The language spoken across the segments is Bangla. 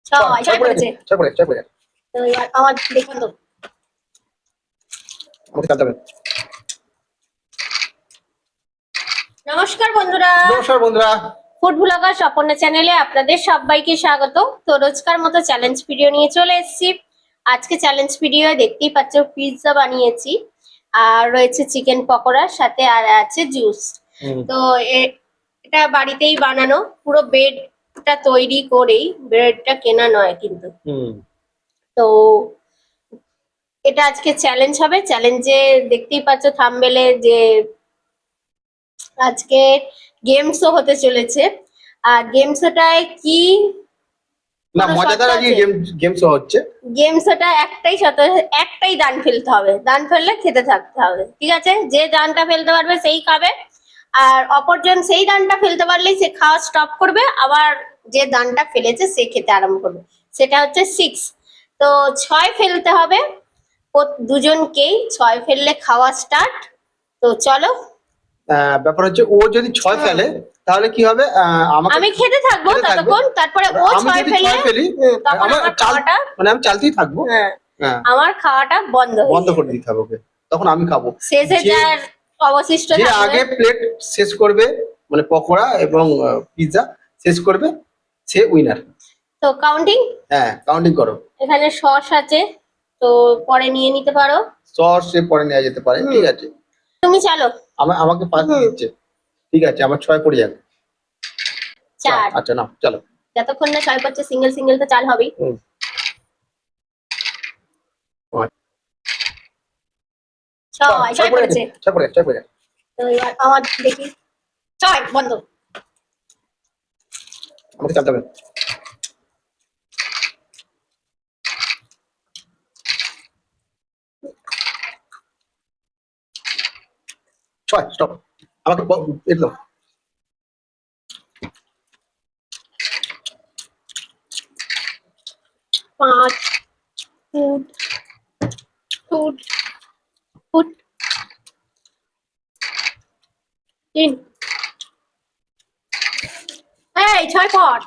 ছয় ছয় পড়েছে। ছয় পড়ে তো এবার আমার দেখুন তো আমাকে কাটতে হবে। নমস্কার বন্ধুরা, নমস্কার বন্ধুরা, ফুড ব্লগার স্বপর্ণা চ্যানেলে আপনাদের সবাইকে স্বাগত। তো রোজকার মতো চ্যালেঞ্জ ভিডিও নিয়ে চলে এসেছি। আজকে চ্যালেঞ্জ ভিডিও দেখতেই পাচ্ছ পিৎজা বানিয়েছি, আর রয়েছে চিকেন পকোড়ার সাথে, আর আছে জুস। তো এটা বাড়িতেই বানানো, পুরো ব্রেডটা তৈরি করেই, ব্রেডটা কেনা নয় কিন্তু। তো এটা আজকে চ্যালেঞ্জ হবে। চ্যালেঞ্জে দেখতেই পাচ্ছ থাম্বনেলে যে আজকে গেম শো হতে চলেছে। আর গেম শোটায় কি না মজাদার আজকে গেম শো হচ্ছে। গেম শোটা একটাই দান ফেলতে হবে, দান ফেললে খেতে থাকতে হবে, ঠিক আছে? যে দানটা ফেলতে পারবে সেই খাবে, আর অপরজন সেই দানটা ফেলতে পারলেই সে খাওয়া স্টপ করবে, আবার যে দানটা ফেলেছে সে খেতে আরম্ভ করবে। সেটা হচ্ছে 6। তো 6 ফেলতে হবে দুজনকেই, 6 ফেললে খাওয়া স্টার্ট। তো চলো। ব্যাপার হচ্ছে ও যদি 6 ফেলে তাহলে কি হবে, আমি খেতে থাকবো ততক্ষণ, তারপরে ও 6 ফেলি, তখন আমার খাওয়াটা মানে আমি চালতেই থাকবো। হ্যাঁ, আমার খাওয়াটা বন্ধ করে দিতে হবে ওকে, তখন আমি খাবো। শেষে যার অবশিষ্ট যে থাকবে, আগে প্লেট শেষ করবে, মানে পকোড়া এবং পিৎজা শেষ করবে, সে উইনার। তো কাউন্টিং, হ্যাঁ কাউন্টিং করো। এখানে সস আছে, তো পরে নিয়ে নিতে পারো। সস সে পরে নেওয়া যেতে পারে, ঠিক আছে। তুমি চালো। আমাকে 5 দিচ্ছে, ঠিক আছে। আমার 6 পড়ে যাবে। 4। আচ্ছা না চলো, যতক্ষণ না 6 পাচ্ছে, সিঙ্গেল সিঙ্গেল তো চাল হবেই। 6 পড়েছে। তো এবার আমার দেখি 6 বন্ধ। আমাকে চালতে হবে। 6 স্টপ। আমাকে এটা দাও। 5 ফুট ফুট ফুট 3। এই 6 পট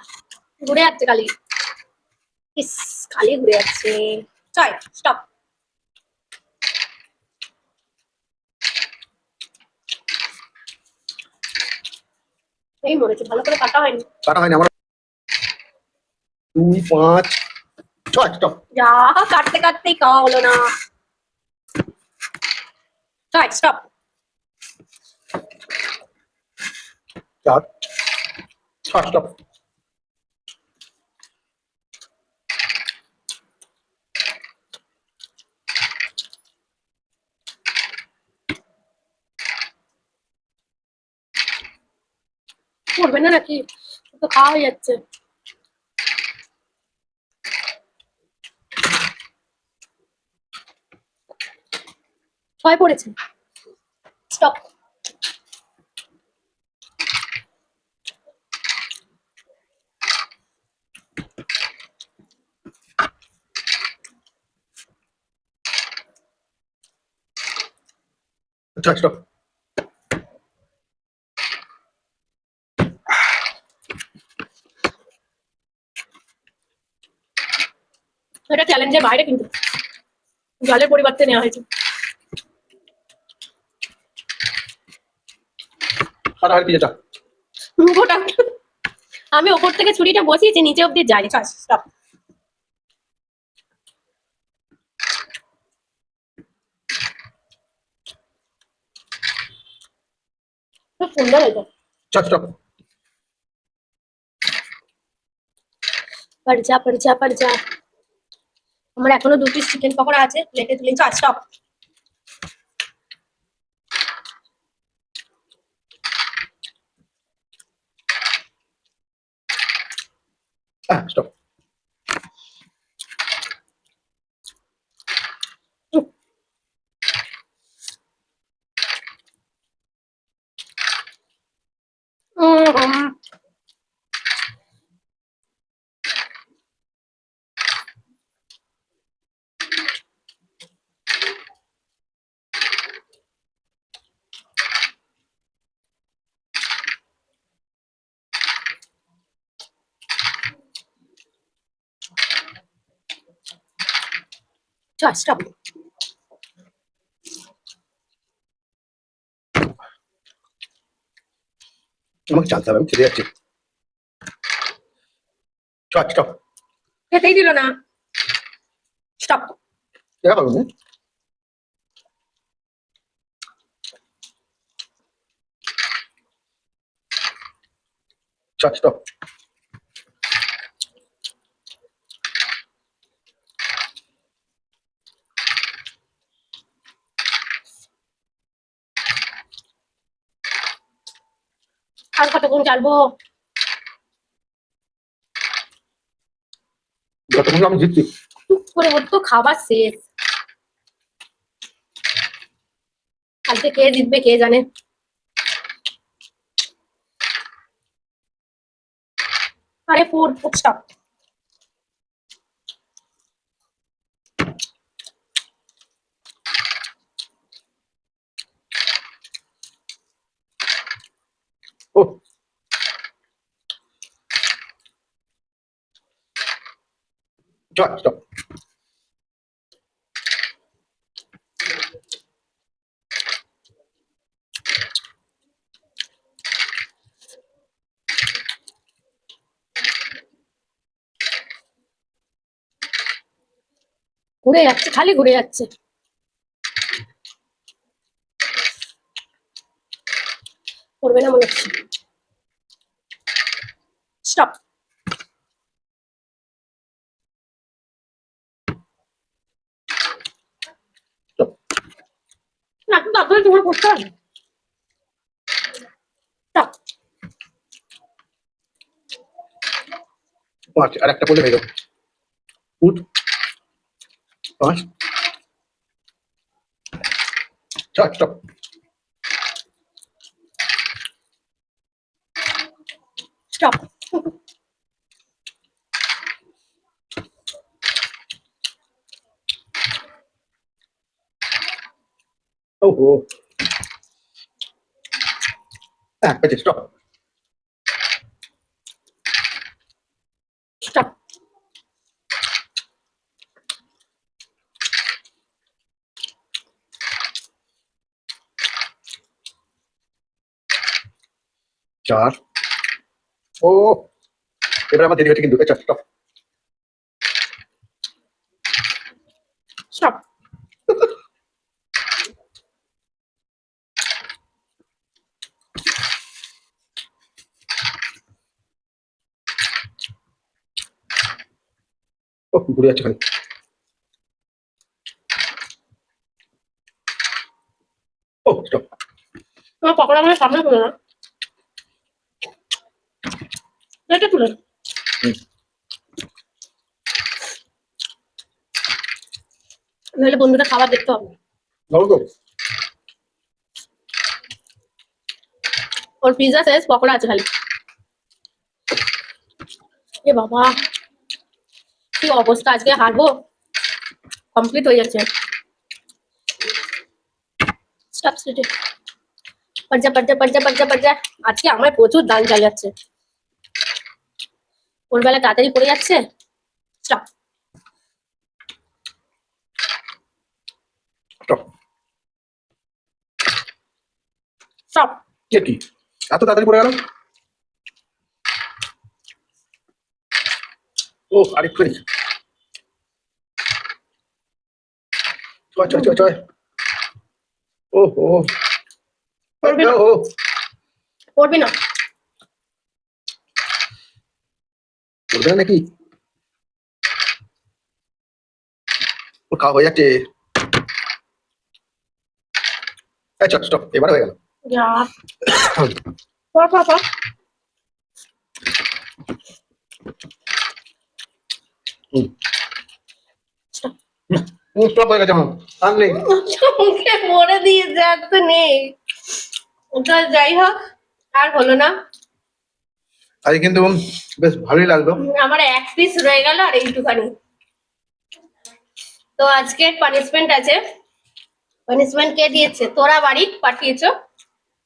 ঘুরে যাচ্ছে খালি, ইস খালি ঘুরে যাচ্ছে। 6 স্টপ। এই মরেছে, ভালো করে কাটা হয়নি আমার 2 5 6 স্টপ। যা, কাটতে কাটতেই খাওয়া হলো না। 6 স্টপ। 4 6 স্টপ। করবে না নাকি? তো খাওয়া হয়ে যাচ্ছে। 6 পড়েছে, স্টপ। স্টপ। এটা চ্যালেঞ্জের বাইরে, কিন্তু জলের পরিবর্তে নেওয়া হয়েছে। আমি ওপর থেকে ছুরিটা বসিয়েছি, নিচে অব্দি যাই। স্টপ। খুব সুন্দর হয়েছে। স্টপ। পড় যা। আমার এখনো 2 পিস চিকেন পকোড়া আছে, প্লেটে তুলে। স্টপ। স্টপ। চল স্টপ। আমাকে জানতে হবে, আমি খেতে যাচ্ছি। চল স্টপ। খেতেই দিল না। স্টপ। দেখা পাবো না। চল স্টপ। আর কতক্ষণ চালবো? যতক্ষণ আমি জিতছি। টুক করে ওর তো খাবার শেষ। আজকে কে জিতবে কে জানে। আরে ফুড স্টপ। ও চল স্টপ। ঘুরে যাচ্ছে, খালি ঘুরে যাচ্ছে। করবে না মনে হচ্ছে। স্টপ। না তো তারপরে তোমার করতে হবে। স্টপ। পাঁচ, আর একটা বলে হয়ে যাবে। ফুট পাঁচ। চল স্টপ। স্টপ। ওহো, হ্যাঁ হয়েছে, স্টপ। স্টপ। চার। ও, এবার আমার দেরি হচ্ছে কিন্তু। চল স্টপ। স্টপ। ও ঘুরে যাচ্ছে খালি। ও স্টপ। তোমার পকোড়া মানে সামনে তুলে না, এটা তুলে। নাহলে বন্ধুটা খাবার দেখতে হবে। ভালো তো। ওর পিৎজা শেষ, পকোড়া আছে খালি। এ বাবা, কি অবস্থা, আজকে হারবো। কমপ্লিট হয়ে যাচ্ছে। Stop stop. পারজা পারজা পারজা পারজা পারজা। আজকে আমার প্রচুর দান চাল যাচ্ছে। ওর বেলা তাড়াতাড়ি পড়ে যাচ্ছে। স্টপ। স্টপ। স্টপ। এ কি এত তাড়াতাড়ি পড়ে গেল? ও আরেকটু নেই। চয় চয় চয় চয়। ওহো, করবি না, ও করবি না। করবে না নাকি? ও খাওয়া হয়ে যাচ্ছে। চল স্টপ, এবার হয়ে গেল। যা, পর পর পর। স্টপ হয়ে গেছে আমার, আর নেই। মুখে মরে দিয়ে যাক তো নেই। ওটা যাই হোক, আর হলো না। আজ কিন্তু বেশ ভালোই লাগলো। আমার এক পিস রয়ে গেল আর এইটুখানি। তো আজকে পানিশমেন্ট আছে। পানিশমেন্ট কে দিয়েছে? তোরা বাড়ি পাঠিয়েছো,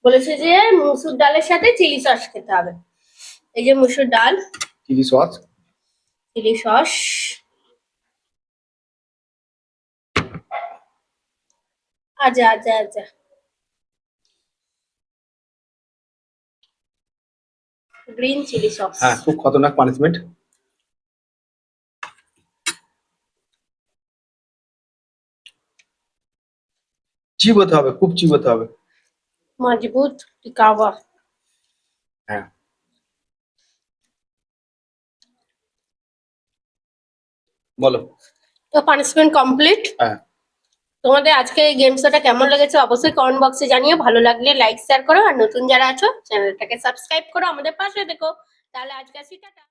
বলেছে যে মুসুর ডালের সাথে চিলি সস খেতে হবে। এই যে মুসুর ডাল, চিলি সস, চিলি সস, আচ্ছা আচ্ছা আচ্ছা, গ্রিন চিলি সস। হ্যাঁ, খুব খতরনাক পানিশমেন্ট। চিবোতে হবে, খুব চিবোতে হবে। মজবুত টিকা हुआ। হ্যাঁ, বলো। তো পানিশমেন্ট কমপ্লিট। হ্যাঁ, তোমাদের আজকে এই গেম শোটা কেমন লেগেছে অবশ্যই কমেন্ট বক্সে জানিও। ভালো লাগলে লাইক শেয়ার করো, আর নতুন যারা আছো চ্যানেলটাকে সাবস্ক্রাইব করো, আমাদের পাশে দেখো। তাহলে আজকে আসি, টাটা।